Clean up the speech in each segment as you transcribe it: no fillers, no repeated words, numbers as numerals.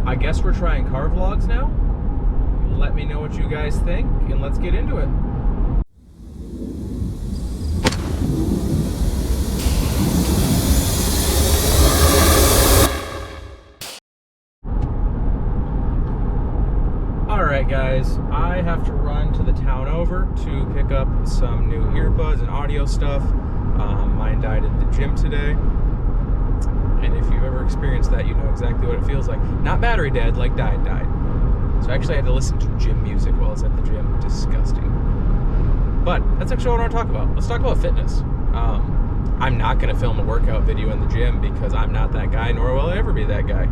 I guess we're trying car vlogs now. Let me know what you guys think, and let's get into it. Alright guys, I have to run to the town over to pick up some new earbuds and audio stuff. Mine died at the gym today. And if you've ever experienced that, you know exactly what it feels like. Not battery dead, like died. So I actually had to listen to gym music while I was at the gym. Disgusting. But that's actually what I want to talk about. Let's talk about fitness. I'm not going to film a workout video in the gym because I'm not that guy, nor will I ever be that guy.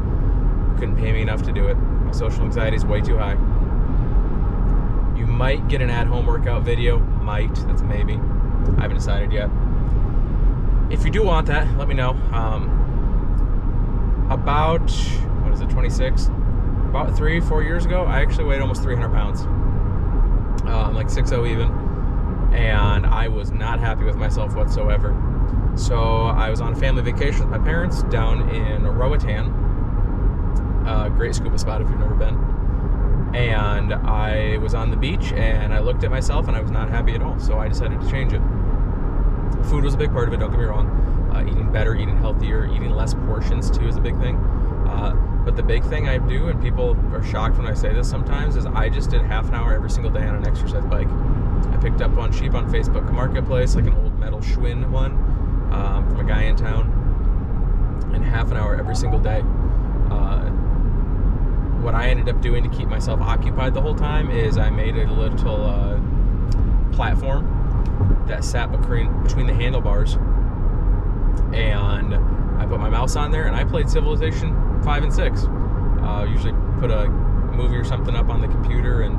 Couldn't pay me enough to do it. My social anxiety is way too high. You might get an at-home workout video. Might. That's a maybe. I haven't decided yet. If you do want that, let me know. About, 26? About 3-4 years ago, I actually weighed almost 300 pounds. Like 6'0" even. And I was not happy with myself whatsoever. So I was on a family vacation with my parents down in Roatan. Great scuba spot if you've never been. And I was on the beach and I looked at myself and I was not happy at all. So I decided to change it. Food was a big part of it, don't get me wrong. Eating better, eating healthier, eating less portions too is a big thing. But the big thing I do, and people are shocked when I say this sometimes, is I just did half an hour every single day on an exercise bike. I picked up one cheap on Facebook Marketplace, like an old metal Schwinn one from a guy in town, and half an hour every single day. What I ended up doing to keep myself occupied the whole time is I made a little platform that sat between the handlebars, and I put my mouse on there and I played Civilization 5 and 6. Usually put a movie or something up on the computer and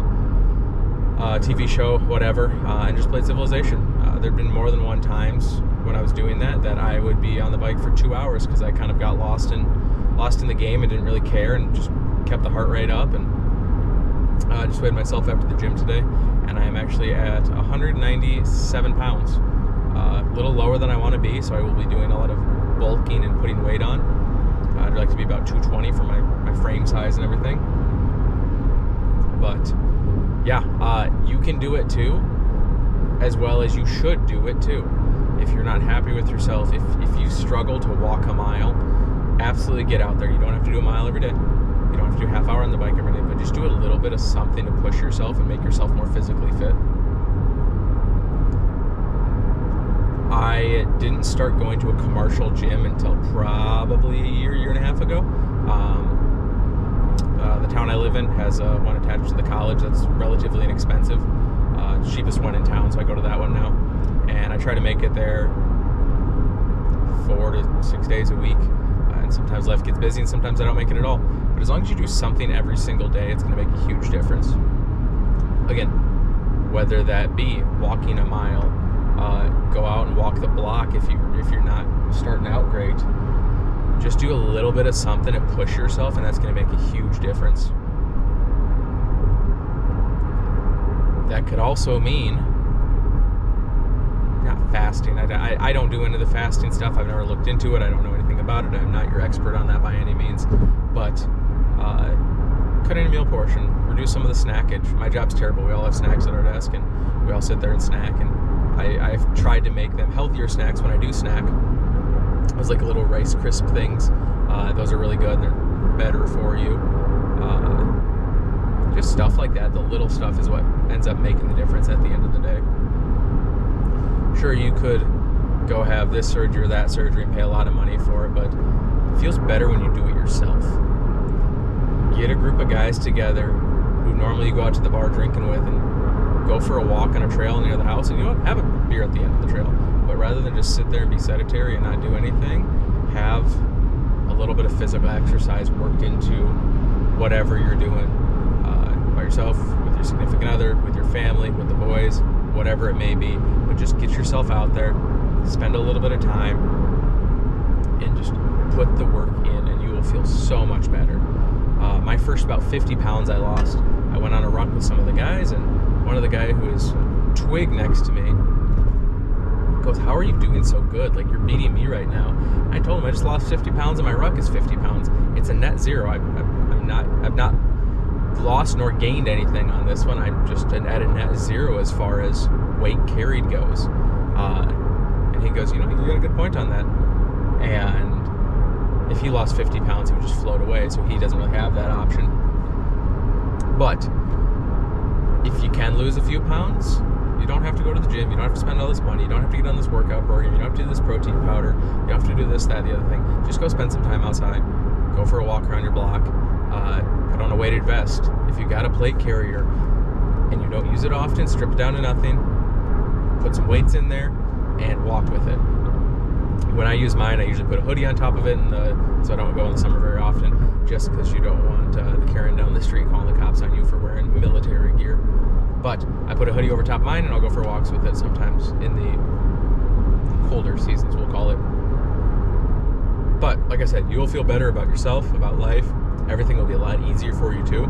a TV show, whatever, and just played Civilization. There'd been more than one times when I was doing that I would be on the bike for 2 hours because I kind of got lost in the game and didn't really care and just kept the heart rate up. And just weighed myself after the gym today, and I am actually at 197 pounds. A little lower than I want to be, so I will be doing a lot of bulking and putting weight on. I'd like to be about 220 for my frame size and everything. But yeah, you can do it too, as well as you should do it too. If you're not happy with yourself, if you struggle to walk a mile, absolutely get out there. You don't have to do a mile every day. You don't have to do a half hour on the bike every day, but just do a little bit of something to push yourself and make yourself more physically fit. I didn't start going to a commercial gym until probably a year and a half ago. The town I live in has one attached to the college that's relatively inexpensive. Cheapest one in town, so I go to that one now. And I try to make it there 4 to 6 days a week. And sometimes life gets busy and sometimes I don't make it at all. But as long as you do something every single day, it's going to make a huge difference. Again, whether that be walking a mile, go out and walk the block if you're not starting out great. Just do a little bit of something to push yourself, and that's going to make a huge difference. That could also mean not fasting. I don't do into the fasting stuff. I've never looked into it. I don't know anything about it. I'm not your expert on that by any means. But cut any meal portion. Reduce some of the snackage. My job's terrible. We all have snacks at our desk, and we all sit there and snack. And I've tried to make them healthier snacks when I do snack. Those like little Rice Crisp things. Those are really good. They're better for you. Just stuff like that. The little stuff is what ends up making the difference at the end of the day. Sure, you could go have this surgery or that surgery and pay a lot of money for it, but it feels better when you do it yourself. Get a group of guys together who normally you go out to the bar drinking with and go for a walk on a trail near the house, and you know what? Have a beer at the end of the trail. But rather than just sit there and be sedentary and not do anything, have a little bit of physical exercise worked into whatever you're doing, by yourself, with your significant other, with your family, with the boys, whatever it may be. But just get yourself out there, spend a little bit of time, and just put the work in, and you will feel so much better. My first about 50 pounds I lost. I went on a run with some of the guys, and one of the guys who is twig next to me goes, "How are you doing so good? Like, you're beating me right now." I told him I just lost 50 pounds and my ruck is 50 pounds. It's a net zero. I'm I've not lost nor gained anything on this one. I'm just at a net zero as far as weight carried goes. And he goes, you got a good point on that. And if he lost 50 pounds, he would just float away, so he doesn't really have that option. But if you can lose a few pounds, you don't have to go to the gym, you don't have to spend all this money, you don't have to get on this workout program, you don't have to do this protein powder, you don't have to do this, that, the other thing. Just go spend some time outside, go for a walk around your block, put on a weighted vest. If you got a plate carrier and you don't use it often, strip it down to nothing, put some weights in there, and walk with it. When I use mine, I usually put a hoodie on top of it, so I don't go in the summer very often, just because you don't want the Karen down the street calling the cops on you for wearing military gear. But I put a hoodie over top of mine, and I'll go for walks with it sometimes in the colder seasons, we'll call it. But like I said, you'll feel better about yourself, about life. Everything will be a lot easier for you too.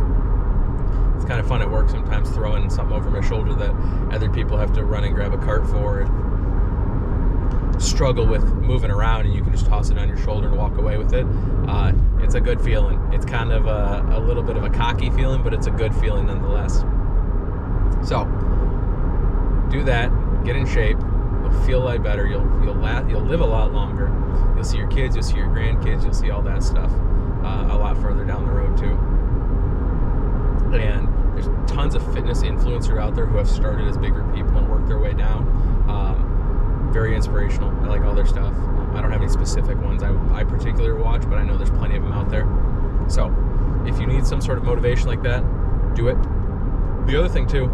It's kind of fun at work sometimes throwing something over my shoulder that other people have to run and grab a cart for and struggle with moving around, and you can just toss it on your shoulder and walk away with it. It's a good feeling. It's kind of a little bit of a cocky feeling, but it's a good feeling nonetheless. So do that, get in shape, you'll feel a lot better, you'll live a lot longer, you'll see your kids, you'll see your grandkids, you'll see all that stuff a lot further down the road too. And there's tons of fitness influencers out there who have started as bigger people and worked their way down. Very inspirational. I like all their stuff. I don't have any specific ones I particularly watch, but I know there's plenty of them out there. So if you need some sort of motivation like that, do it. The other thing too,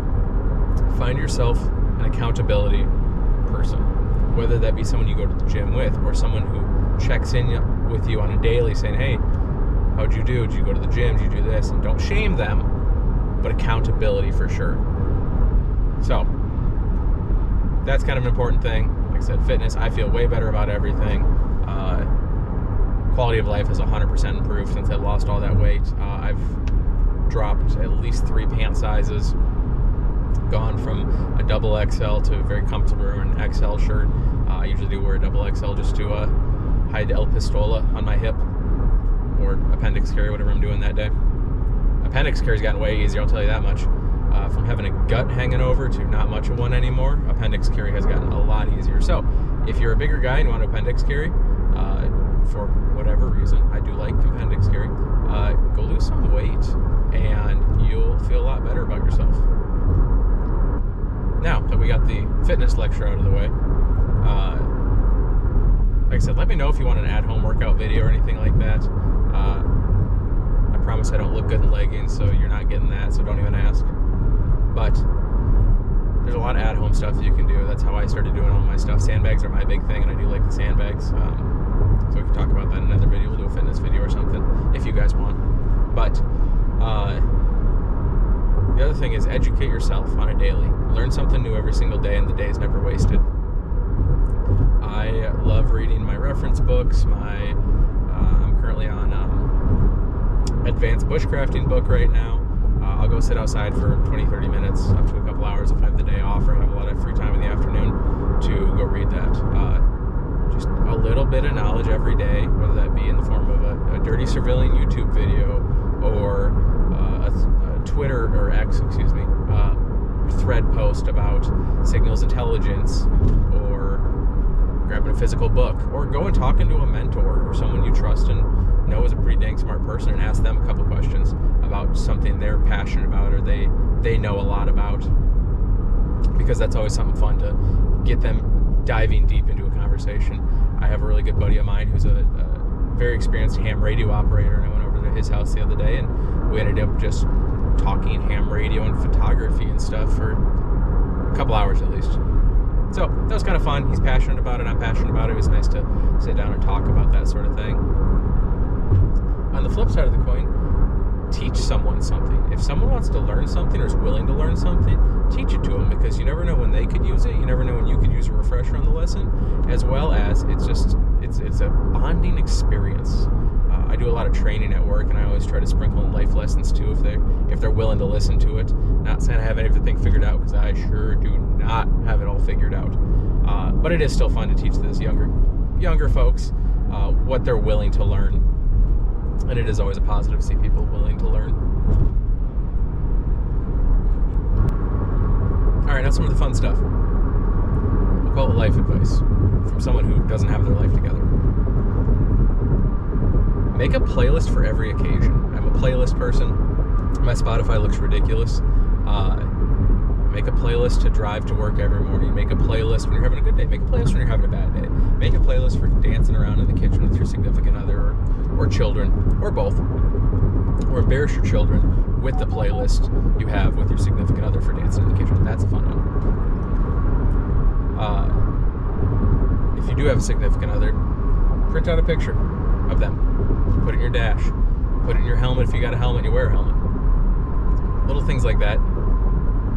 find yourself an accountability person, whether that be someone you go to the gym with or someone who checks in with you on a daily saying, hey, how'd you do? Did you go to the gym? Did you do this? And don't shame them, but accountability for sure. So that's kind of an important thing. Like I said, fitness, I feel way better about everything. Quality of life has 100% improved since I lost all that weight. I've dropped at least 3 pant sizes, gone from a double XL to a very comfortable an XL shirt. I usually do wear a double XL just to hide El Pistola on my hip, or appendix carry, whatever I'm doing that day. Appendix carry's gotten way easier, I'll tell you that much. From having a gut hanging over to not much of one anymore, appendix carry has gotten a lot easier. So if you're a bigger guy and you want an appendix carry, for whatever reason, I do like appendix carry, go lose some weight and you'll feel a lot better about yourself. Now that we got the fitness lecture out of the way, like I said, let me know if you want an at-home workout video or anything like that. I promise I don't look good in leggings, so you're not getting that, so don't even ask. But there's a lot of at-home stuff you can do. That's how I started doing all my stuff. Sandbags are my big thing, and I do like the sandbags. So we can talk about that in another video. We'll do a fitness video or something if you guys want. But the other thing is educate yourself on a daily. Learn something new every single day, and the day is never wasted. I love reading my reference books. I'm currently on advanced bushcrafting book right now. I'll go sit outside for 20-30 minutes, up to a couple hours if I have the day off or have a lot of free time in the afternoon to go read that. Just a little bit of knowledge every day, whether that be in the form of a dirty civilian YouTube video or a Twitter or X, thread post about signals intelligence, or grabbing a physical book, or go and talking to a mentor or someone you trust and know is a pretty dang smart person and ask them a couple questions about something they're passionate about or they know a lot about, because that's always something fun to get them diving deep into a conversation. I have a really good buddy of mine who's a very experienced ham radio operator, and I went over to his house the other day and we ended up just talking ham radio and photography and stuff for a couple hours at least. So that was kind of fun. He's passionate about it, I'm passionate about it. It was nice to sit down and talk about that sort of thing. On the flip side of the coin, teach someone something. If someone wants to learn something or is willing to learn something, teach it to them, because you never know when they could use it. You never know when you could use a refresher on the lesson, as well as it's a bonding experience. I do a lot of training at work, and I always try to sprinkle in life lessons too if they're willing to listen to it. Not saying I have everything figured out, because I sure do not have it all figured out. But it is still fun to teach this younger folks what they're willing to learn. And it is always a positive to see people willing to learn. All right, now some of the fun stuff. We'll call it life advice from someone who doesn't have their life together. Make a playlist for every occasion. I'm a playlist person. My Spotify looks ridiculous. Make a playlist to drive to work every morning. Make a playlist when you're having a good day. Make a playlist when you're having a bad day. Make a playlist for dancing around in the kitchen with your significant other or children, or both. Or embarrass your children with the playlist you have with your significant other for dancing in the kitchen. That's a fun one. If you do have a significant other, print out a picture of them. Put it in your dash. Put it in your helmet if you got a helmet and you wear a helmet. Little things like that.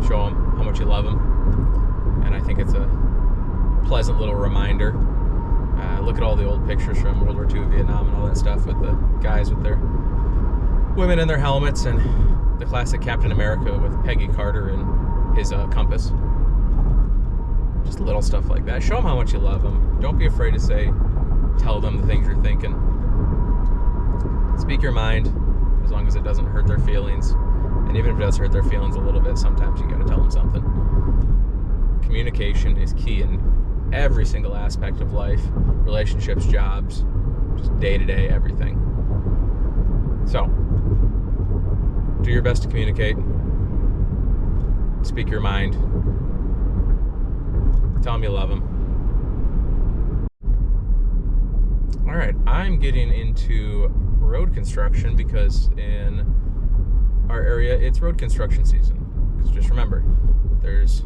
Show them how much you love them. And I think it's a pleasant little reminder. Look at all the old pictures from World War II, Vietnam, and all that stuff with the guys with their women in their helmets, and the classic Captain America with Peggy Carter and his compass. Just little stuff like that. Show them how much you love them. Don't be afraid to tell them the things you're thinking. Speak your mind, as long as it doesn't hurt their feelings. And even if it does hurt their feelings a little bit, sometimes you gotta tell them something. Communication is key in every single aspect of life. Relationships, jobs, just day-to-day, everything. So, do your best to communicate. Speak your mind. Tell them you love them. All right, I'm getting into road construction because in our area, it's road construction season. Because just remember, there's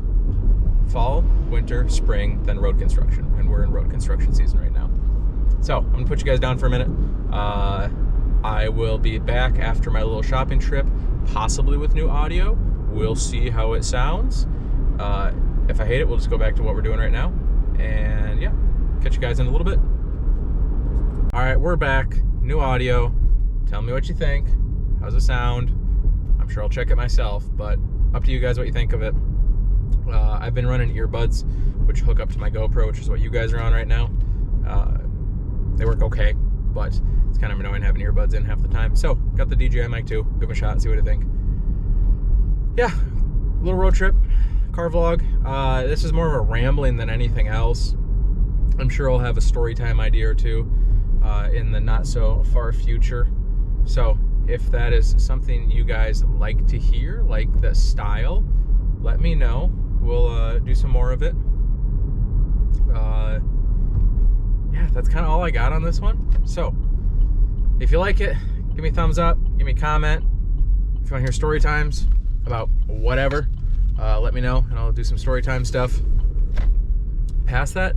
fall, winter, spring, then road construction. And we're in road construction season right now. So, I'm going to put you guys down for a minute. I will be back after my little shopping trip, possibly with new audio. We'll see how it sounds. If I hate it, we'll just go back to what we're doing right now. And yeah, catch you guys in a little bit. All right, we're back. New audio. Tell me what you think. How's it sound? I'm sure I'll check it myself, but up to you guys what you think of it. I've been running earbuds, which hook up to my GoPro, which is what you guys are on right now. They work okay, but it's kind of annoying having earbuds in half the time. So, got the DJI mic too. Give them a shot, see what I think. Yeah, little road trip, car vlog. This is more of a rambling than anything else. I'm sure I'll have a story time idea or two in the not so far future. So, if that is something you guys like to hear, like the style, let me know. We'll do some more of it. Yeah, that's kind of all I got on this one. So, if you like it, give me a thumbs up, give me a comment. If you want to hear story times about whatever, let me know, and I'll do some story time stuff. Past that,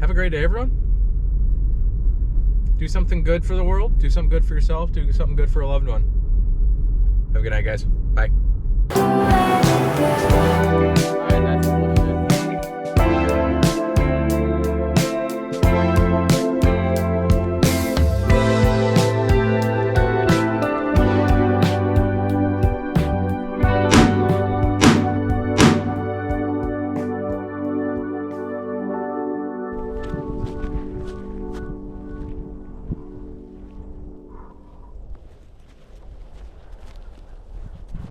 have a great day, everyone. Do something good for the world. Do something good for yourself. Do something good for a loved one. Have a good night, guys. Bye. All right, that's